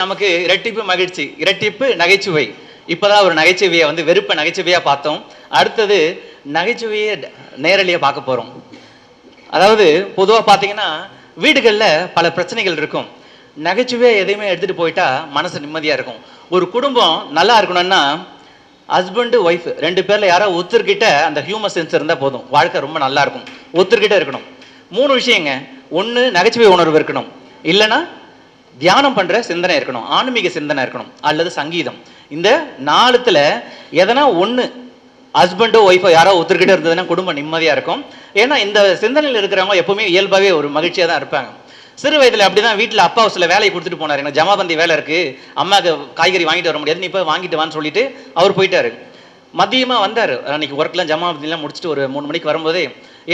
நமக்கு இரட்டிப்பு மகிழ்ச்சி, இரட்டிப்பு நகைச்சுவை. இப்பதான் ஒரு நகைச்சுவையை வெறுப்ப நகைச்சுவையா பார்த்தோம். அடுத்தது நகைச்சுவையை நேரடியா பார்க்க போறோம். அதாவது பொதுவா பாத்தீங்கன்னா வீடுகள்ல பல பிரச்சனைகள் இருக்கும். நகைச்சுவையை எதையுமே எடுத்துட்டு போயிட்டா மனசு நிம்மதியா இருக்கும். ஒரு குடும்பம் நல்லா இருக்கணும்னா ஹஸ்பண்ட் ஒய்ஃப் 2 பேர்ல யாராவது ஒருத்தர்கிட்ட அந்த ஹியூமர் சென்ஸ் இருந்தா போதும், வாழ்க்கை ரொம்ப நல்லா இருக்கும். ஒருத்தர்கிட்ட இருக்கணும். 3 விஷயங்க. 1 நகைச்சுவை உணர்வு இருக்கணும், இல்லைன்னா தியானம் பண்ற சிந்தனை இருக்கணும், ஆன்மீக சிந்தனை இருக்கணும், அல்லது சங்கீதம். இந்த 4த்துல எதனா ஒண்ணு ஹஸ்பண்டோ ஒய்ஃபோ யாரோ ஒருத்தர்கிட்ட இருந்ததுன்னா குடும்பம் நிம்மதியா இருக்கும். ஏன்னா இந்த சிந்தனையில் இருக்கிறவங்க எப்பவுமே இயல்பாவே ஒரு மகிழ்ச்சியா தான் இருப்பாங்க. சிறு வயதுல அப்படிதான் வீட்டுல அப்பா சில வேலையை கொடுத்துட்டு போனாரு. எனக்கு ஜமாபந்தி வேலை இருக்கு, அம்மாவுக்கு காய்கறி வாங்கிட்டு வர முடியாது, நீ போய் வாங்கிட்டு வான்னு சொல்லிட்டு அவர் போயிட்டாரு. மதியமா வந்தாரு. அன்னைக்கு ஒர்க்லாம் ஜமாபந்திலாம் முடிச்சுட்டு ஒரு 3 மணிக்கு வரும்போதே,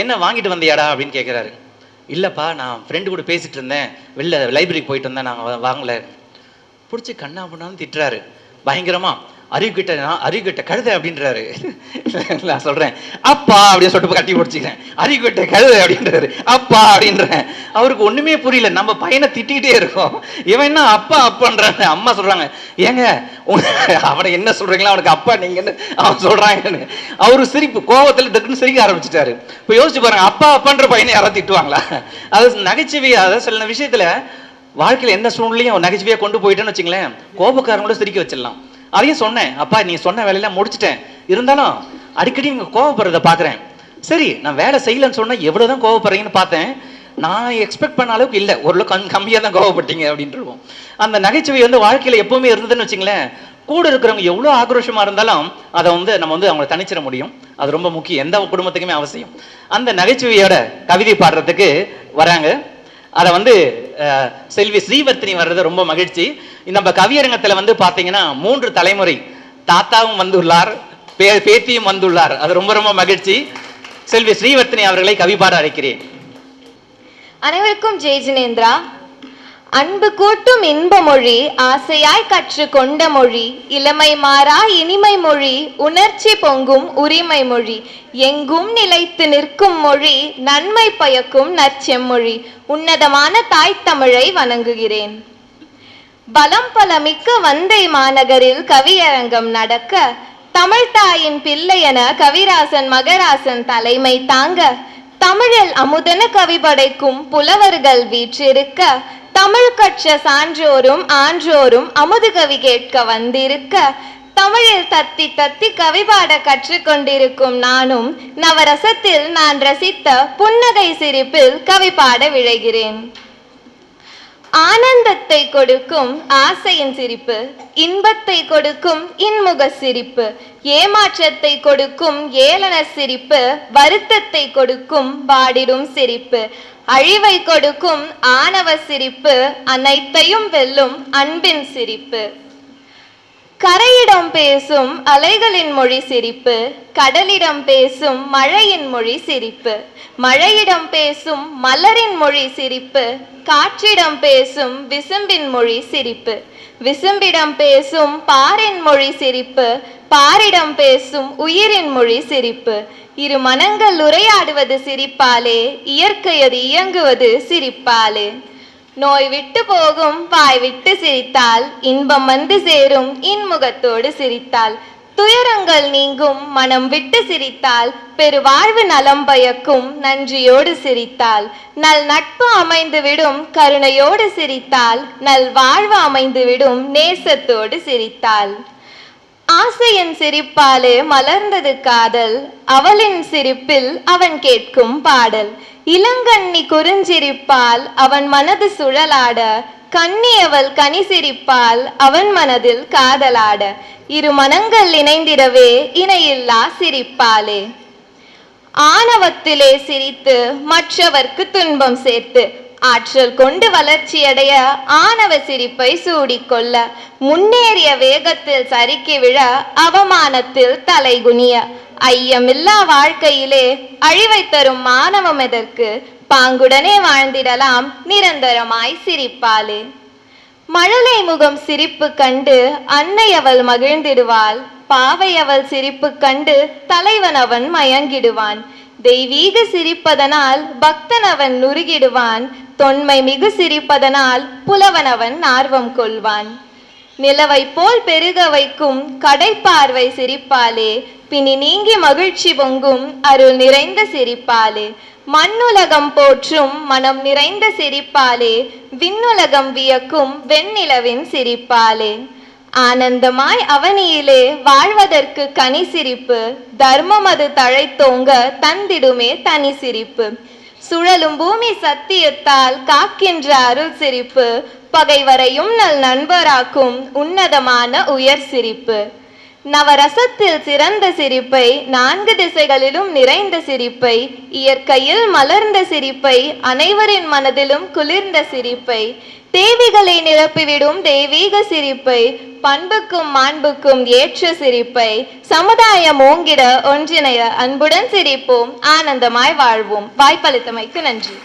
என்ன வாங்கிட்டு வந்தியாடா அப்படின்னு கேட்கிறாரு. இல்லைப்பா, நான் ஃப்ரெண்டு கூட பேசிட்டு இருந்தேன், வெளில லைப்ரரிக்கு போயிட்டு வந்தேன், நான் வாங்கல. பிடிச்சி கண்ணா பண்ணான்னு திட்டுறாரு பயங்கரமா. அறிவுகிட்ட கழுதை அப்படின்றாரு. நான் சொல்றேன் அப்பா அப்படின்னு சொல்லிட்டு கட்டி பிடிச்சிக்கிறேன். அறிவுகிட்ட கழுதை அப்படின்றாரு, அப்பா அப்படின்றேன். அவருக்கு ஒண்ணுமே புரியல. நம்ம பையனை திட்டிகிட்டே இருக்கோம், இவன் என்ன அப்பா அப்பான்றாங்க. அம்மா சொல்றாங்க, ஏங்க அவனை என்ன சொல்றீங்களா, அவனுக்கு அப்பா நீங்கன்னு அவன் சொல்றாங்கன்னு. அவரு சிரிப்பு கோபத்துல டக்குன்னு சிரிக்க ஆரம்பிச்சுட்டாரு. இப்ப யோசிச்சு பாருங்க, அப்பா அப்பான்ற பையனை யாராவது திட்டுவாங்களா? அது நகைச்சுவையா? அதாவது சில விஷயத்துல வாழ்க்கையில எந்த சூழ்நிலையும் நகைச்சுவையா கொண்டு போயிட்டேன்னு வச்சுங்களேன், கோபக்காரங்களோட சிரிக்க வச்சிடலாம். அதையும் சொன்னேன், அப்பா நீ சொன்ன வேலையெல்லாம் முடிச்சுட்டேன், இருந்தாலும் அடிக்கடி நீங்க கோவப்படுறத பாக்குறேன். சரி, நான் வேலை செய்யலன்னு சொன்னா எவ்வளவுதான் கோவப்படுறீங்கன்னு பார்த்தேன், நான் எக்ஸ்பெக்ட் பண்ண அளவுக்கு இல்லை, ஓரளவுக்கு கம்மியா தான் கோவப்பட்டீங்க அப்படின்ட்டு இருக்கும். அந்த நகைச்சுவை வாழ்க்கையில எப்பவுமே இருந்ததுன்னு வச்சுங்களேன், கூட இருக்கிறவங்க எவ்வளவு ஆக்ரோஷமா இருந்தாலும் அதை நம்ம அவங்களை தனிச்சிட முடியும். அது ரொம்ப முக்கியம், எந்த குடும்பத்துக்குமே அவசியம். அந்த நகைச்சுவையோட கவிதை பாடுறதுக்கு வராங்க. அதை செல்வி ஸ்ரீவர்த்தினி வர்றது ரொம்ப மகிழ்ச்சி. நம்ம கவியரங்கத்துல பாத்தீங்கன்னா 3 தலைமுறை, தாத்தாவும் வந்துள்ளார், பேத்தியும் வந்துள்ளார். அது ரொம்ப ரொம்ப மகிழ்ச்சி. செல்வி ஸ்ரீவர்த்தினி அவர்களை கவி பாட அழைக்கிறேன். அனைவருக்கும் ஜெய் ஜினேந்திரா. அன்பு கூட்டும் இன்ப மொழி, ஆசையாய் கற்று கொண்ட மொழி, இளமை மாறா இனிமை மொழி, உணர்ச்சி பொங்கும் உரிமை மொழி, எங்கும் நிலைத்து நிற்கும் மொழி, நன்மை பயக்கும் நற்செம்மொழி, உன்னதமான தாய் தமிழை வணங்குகிறேன். பலம் பல மிக்க வந்தை மாநகரில் கவியரங்கம் நடக்க, தமிழ் தாயின் பிள்ளை என கவிராசன் மகராசன் தலைமை தாங்க, தமிழில் அமுதன கவி படைக்கும் புலவர்கள் வீற்றிருக்க, தமிழ் கற்ற சான்றோரும் ஆன்றோரும் அமுது கவி கேட்க வந்திருக்க, தமிழில் தத்தி தத்தி கவி பாட கற்றுக்கொண்டிருக்கும் நானும் நவரசத்தில் நான் ரசித்த புன்னகை சிரிப்பில் கவி பாட விழைகிறேன். ஆனந்தத்தை கொடுக்கும் ஆசையின் சிரிப்பு, இன்பத்தை கொடுக்கும் இன்முக சிரிப்பு, ஏமாற்றத்தை கொடுக்கும் ஏளன சிரிப்பு, வருத்தத்தை கொடுக்கும் வாடிடும் சிரிப்பு, அழிவை கொடுக்கும் ஆணவ சிரிப்பு, அனைத்தையும் வெல்லும் அன்பின் சிரிப்பு. கரையிடம் பேசும் அலைகளின் மொழி சிரிப்பு, கடலிடம் பேசும் மழையின் மொழி சிரிப்பு, மழையிடம் பேசும் மலரின் மொழி சிரிப்பு, காற்றிடம் பேசும் விசும்பின் மொழி சிரிப்பு, விசும்பிடம் பேசும் பாரின் மொழி சிரிப்பு, பாரிடம் பேசும் உயிரின் மொழி சிரிப்பு. இரு மனங்கள் உரையாடுவது சிரிப்பாலே, இயற்கையது இயங்குவது சிரிப்பாலே. நோய் விட்டு போகும் வாய் விட்டு சிரித்தால், இன்பம் வந்து சேரும் இன்முகத்தோடு சிரித்தால், துயரங்கள் நீங்கும் மனம் விட்டு சிரித்தால், பெருவாழ்வு நலம் பயக்கும் நன்றியோடு சிரித்தால், நல் நட்பு அமைந்துவிடும் கருணையோடு சிரித்தால், நல் வாழ்வு அமைந்துவிடும் நேசத்தோடு சிரித்தால். ஆசையின் சிரிப்பாலே மலர்ந்தது காதல், அவளின் சிரிப்பில் அவன் கேட்கும் பாடல், இளங்கண்ணி குறிஞ்சிரிப்பால் அவன் மனது சுழலாட, கண்ணி அவள் கனி சிரிப்பால் அவன் மனதில் காதலாட, இரு மனங்கள் இணைந்திடவே இணையில்லா சிரிப்பாலே. ஆணவத்திலே சிரித்து மற்றவர்க்கு துன்பம் சேர்த்து, ஆற்றல் கொண்டு வளர்ச்சியடைய ஆணவ சிரிப்பை சூடிக்கொள்ள, முன்னேறிய வேகத்தில் சறுக்கி விழ அவமானத்தில் தலைகுனிய, ஐயமில்லா வாழ்க்கையிலே அழிவை தரும் மாணவம் எதற்கு, பாங்குடனே வாழ்ந்திடலாம் நிரந்தரமாய் சிரிப்பாலே. மழலை முகம் சிரிப்பு கண்டு அன்னை அவள் மகிழ்ந்திடுவாள், பாவை அவள் சிரிப்பு கண்டு தலைவன் அவன் மயங்கிடுவான், தெய்வீக சிரிப்பதனால் பக்தன் அவன் நுருகிடுவான், தொன்மை மிகு சிரிப்பதனால் புலவனவன் ஆர்வம் கொள்வான். நிலவை போல் பெருக வைக்கும் கடைப்பார்வை சிரிப்பாலே, பிணி நீங்கி மகிழ்ச்சி பொங்கும் அருள் நிறைந்த சிரிப்பாலே, மண்ணுலகம் போற்றும் மனம் நிறைந்த சிரிப்பாலே, விண்ணுலகம் வியக்கும் வெண்ணிலவின் சிரிப்பாலே. ஆனந்தமாய் அவனியிலே வாழ்வதற்கு கனி சிரிப்பு, தர்மம் அது தழைத்தோங்க தந்திடுமே தனி சிரிப்பு. சுழலும் பூமி சத்தியத்தால் காக்கின்ற அருள் சிரிப்பு, பகைவரையும் நல் நண்பராக்கும் உன்னதமான உயர் சிரிப்பு. நவரசத்தில் சிறந்த சிரிப்பை, 4 திசைகளிலும் நிறைந்த சிரிப்பை, இயற்கையில் மலர்ந்த சிரிப்பை, அனைவரின் மனதிலும் குளிர்ந்த சிரிப்பை, தேவிகளை நிரப்பிவிடும் தெய்வீக சிரிப்பை, பண்புக்கும் மாண்புக்கும் ஏற்ற சிரிப்பை, சமுதாயம் ஓங்கிட ஒன்றிணைய அன்புடன் சிரிப்போம், ஆனந்தமாய் வாழ்வோம். வாய்ப்பளித்தமைக்கு நன்றி.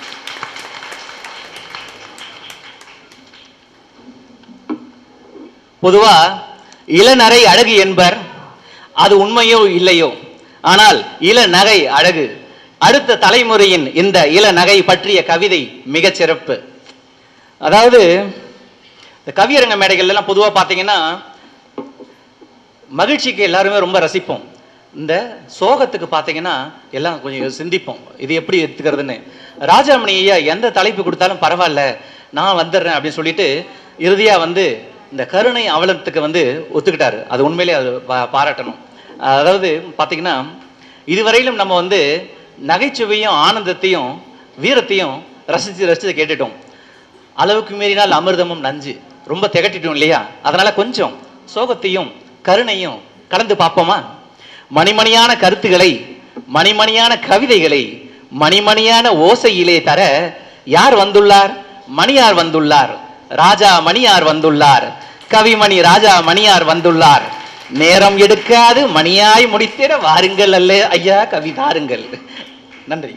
பொதுவா இளநரை அழகு என்பர், அது உண்மையோ இல்லையோ, ஆனால் இளநகை அழகு. அடுத்த தலைமுறையின் இந்த இளநகை பற்றிய கவிதை மிகச் சிறப்பு. அதாவது இந்த கவியரங்க மேடைகள் எல்லாம் பொதுவாக பார்த்தீங்கன்னா மகிழ்ச்சிக்கு எல்லாருமே ரொம்ப ரசிப்போம். இந்த சோகத்துக்கு பார்த்தீங்கன்னா எல்லாம் கொஞ்சம் சிந்திப்போம், இது எப்படி எடுத்துக்கிறதுன்னு. ராஜாமணி ஐயா எந்த தலைப்பு கொடுத்தாலும் பரவாயில்ல நான் வந்துடுறேன் அப்படின்னு சொல்லிட்டு இறுதியாக வந்து இந்த கருணை அவலத்துக்கு வந்து ஒத்துக்கிட்டாரு. அது உண்மையிலே அது பாராட்டணும். அதாவது பார்த்தீங்கன்னா இதுவரையிலும் நம்ம வந்து நகைச்சுவையும் ஆனந்தத்தையும் வீரத்தையும் ரசித்து ரசித்து கேட்டுட்டோம். அளவுக்கு மீறினால் அமிர்தமும் நஞ்சு, ரொம்ப திகட்டிட்டோம் இல்லையா? அதனால கொஞ்சம் சோகத்தையும் கருணையும் கலந்து பார்ப்போமா? மணிமணியான கருத்துக்களை, மணிமணியான கவிதைகளை மணிமணியான ஓசையிலே தர யார் வந்துள்ளார்? மணியார் வந்துள்ளார். ராஜா மணியார் வந்துள்ளார். கவிமணி ராஜா மணியார் வந்துள்ளார். நேரம் எடுக்காது மணியாய் முடித்திட வாருங்கள் அல்ல ஐயா கவி தாருங்கள். நன்றி.